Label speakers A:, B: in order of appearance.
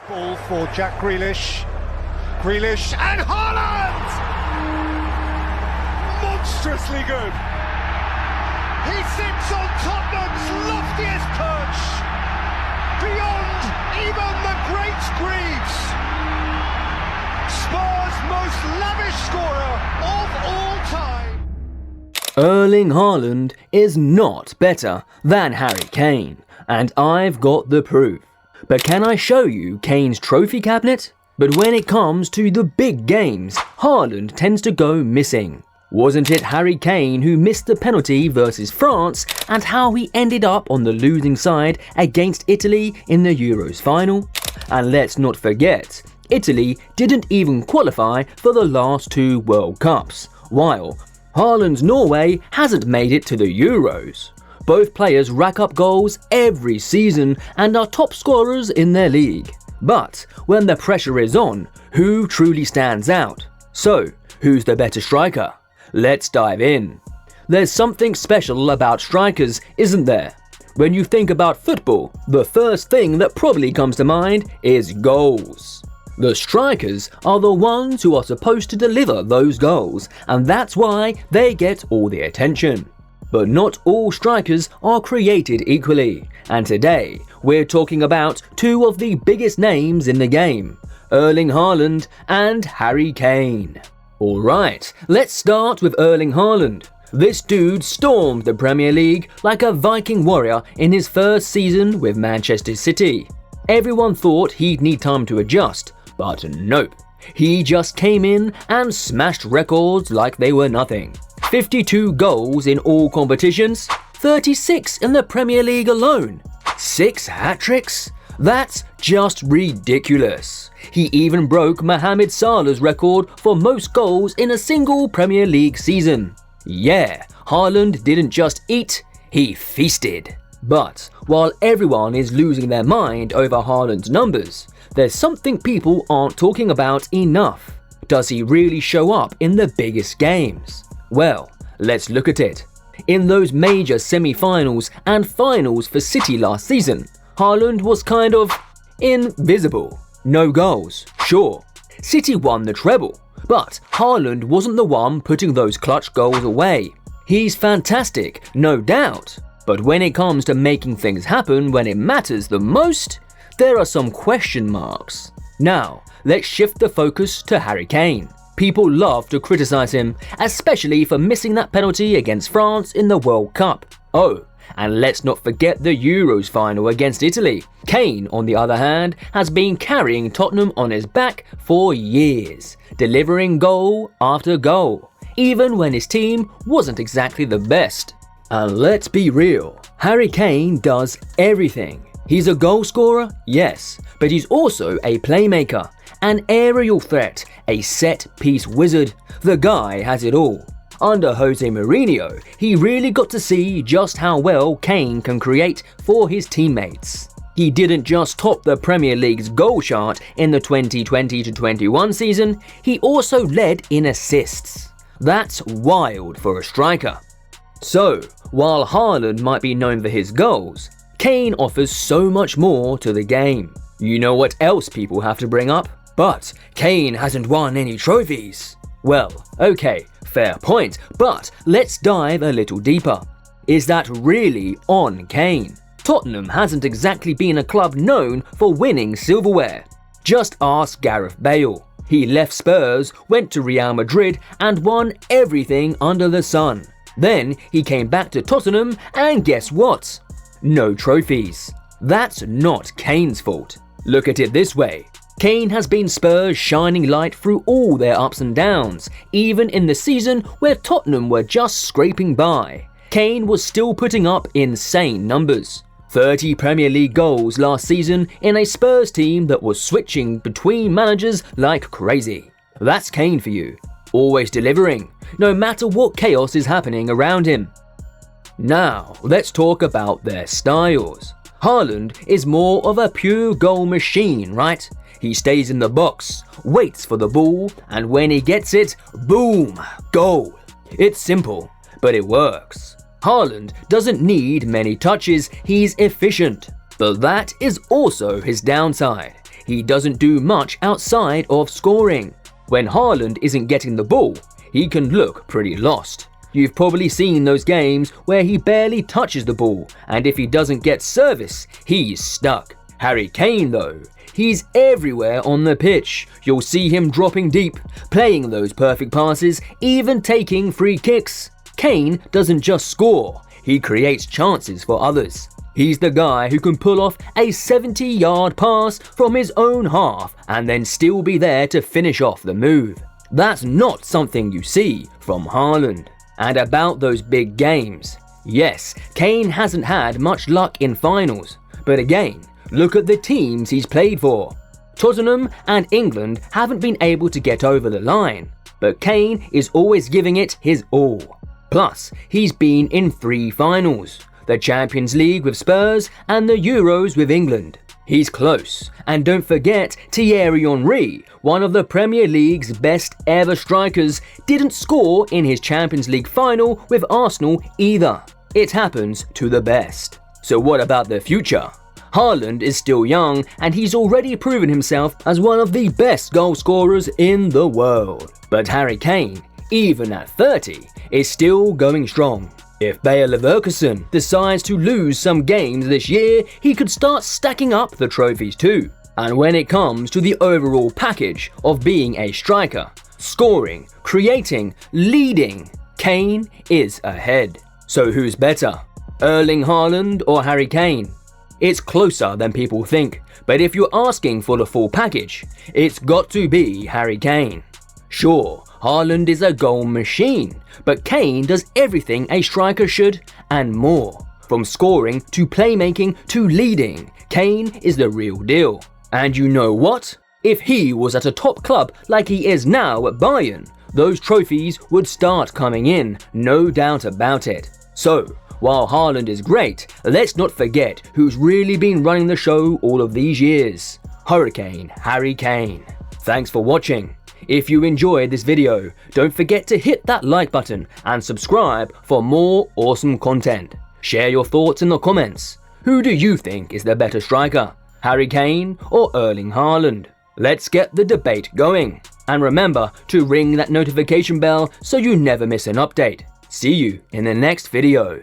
A: Ball for Jack Grealish. Grealish and Haaland! Monstrously good. He sits on Tottenham's loftiest perch, beyond even the great Greaves. Spurs' most lavish scorer of all time.
B: Erling Haaland is not better than Harry Kane, and I've got the proof. But can I show you Kane's trophy cabinet? But when it comes to the big games, Haaland tends to go missing. Wasn't it Harry Kane who missed the penalty versus France and how he ended up on the losing side against Italy in the Euros final? And let's not forget, Italy didn't even qualify for the last two World Cups, while Haaland's Norway hasn't made it to the Euros. Both players rack up goals every season and are top scorers in their league. But when the pressure is on, who truly stands out? So, who's the better striker? Let's dive in. There's something special about strikers, isn't there? When you think about football, the first thing that probably comes to mind is goals. The strikers are the ones who are supposed to deliver those goals, and that's why they get all the attention. But not all strikers are created equally, and today we're talking about two of the biggest names in the game, Erling Haaland and Harry Kane. Alright, let's start with Erling Haaland. This dude stormed the Premier League like a Viking warrior in his first season with Manchester City. Everyone thought he'd need time to adjust, but nope. He just came in and smashed records like they were nothing. 52 goals in all competitions, 36 in the Premier League alone, 6 hat-tricks? That's just ridiculous. He even broke Mohamed Salah's record for most goals in a single Premier League season. Yeah, Haaland didn't just eat, he feasted. But while everyone is losing their mind over Haaland's numbers, there's something people aren't talking about enough. Does he really show up in the biggest games? Well, let's look at it. In those major semi-finals and finals for City last season, Haaland was kind of invisible. No goals, sure. City won the treble, but Haaland wasn't the one putting those clutch goals away. He's fantastic, no doubt, but when it comes to making things happen when it matters the most, there are some question marks. Now, let's shift the focus to Harry Kane. People love to criticize him, especially for missing that penalty against France in the World Cup. Oh, and let's not forget the Euros final against Italy. Kane, on the other hand, has been carrying Tottenham on his back for years, delivering goal after goal, even when his team wasn't exactly the best. And let's be real, Harry Kane does everything. He's a goal scorer, yes, but he's also a playmaker, an aerial threat, a set-piece wizard. The guy has it all. Under Jose Mourinho, he really got to see just how well Kane can create for his teammates. He didn't just top the Premier League's goal chart in the 2020-21 season, he also led in assists. That's wild for a striker. So, while Haaland might be known for his goals, Kane offers so much more to the game. You know what else people have to bring up? But Kane hasn't won any trophies. Well, okay, fair point, but let's dive a little deeper. Is that really on Kane? Tottenham hasn't exactly been a club known for winning silverware. Just ask Gareth Bale. He left Spurs, went to Real Madrid and won everything under the sun. Then he came back to Tottenham and guess what? No trophies. That's not Kane's fault. Look at it this way. Kane has been Spurs' shining light through all their ups and downs, even in the season where Tottenham were just scraping by. Kane was still putting up insane numbers. 30 Premier League goals last season in a Spurs team that was switching between managers like crazy. That's Kane for you. Always delivering, no matter what chaos is happening around him. Now, let's talk about their styles. Haaland is more of a pure goal machine, right? He stays in the box, waits for the ball, and when he gets it, boom, goal. It's simple, but it works. Haaland doesn't need many touches, he's efficient. But that is also his downside. he doesn't do much outside of scoring. When Haaland isn't getting the ball, he can look pretty lost. You've probably seen those games where he barely touches the ball, and if he doesn't get service, he's stuck. Harry Kane though, he's everywhere on the pitch. You'll see him dropping deep, playing those perfect passes, even taking free kicks. Kane doesn't just score, he creates chances for others. He's the guy who can pull off a 70-yard pass from his own half and then still be there to finish off the move. That's not something you see from Haaland. And about those big games, yes, Kane hasn't had much luck in finals, but again, look at the teams he's played for. Tottenham and England haven't been able to get over the line, but Kane is always giving it his all. Plus, he's been in 3 finals, the Champions League with Spurs and the Euros with England. He's close, and don't forget Thierry Henry, one of the Premier League's best ever strikers, didn't score in his Champions League final with Arsenal either. It happens to the best. So what about the future? Haaland is still young, and he's already proven himself as one of the best goal scorers in the world. But Harry Kane, even at 30, is still going strong. If Bayer Leverkusen decides to lose some games this year, he could start stacking up the trophies too. And when it comes to the overall package of being a striker, scoring, creating, leading, Kane is ahead. So who's better, Erling Haaland or Harry Kane? It's closer than people think, but if you're asking for the full package, it's got to be Harry Kane. Sure, Haaland is a goal machine, but Kane does everything a striker should and more. From scoring to playmaking to leading, Kane is the real deal. And you know what? If he was at a top club like he is now at Bayern, those trophies would start coming in, no doubt about it. So, while Haaland is great, let's not forget who's really been running the show all of these years. Hurricane Harry Kane. Thanks for watching. If you enjoyed this video, don't forget to hit that like button and subscribe for more awesome content. Share your thoughts in the comments. Who do you think is the better striker, Harry Kane or Erling Haaland? Let's get the debate going. And remember to ring that notification bell so you never miss an update. See you in the next video.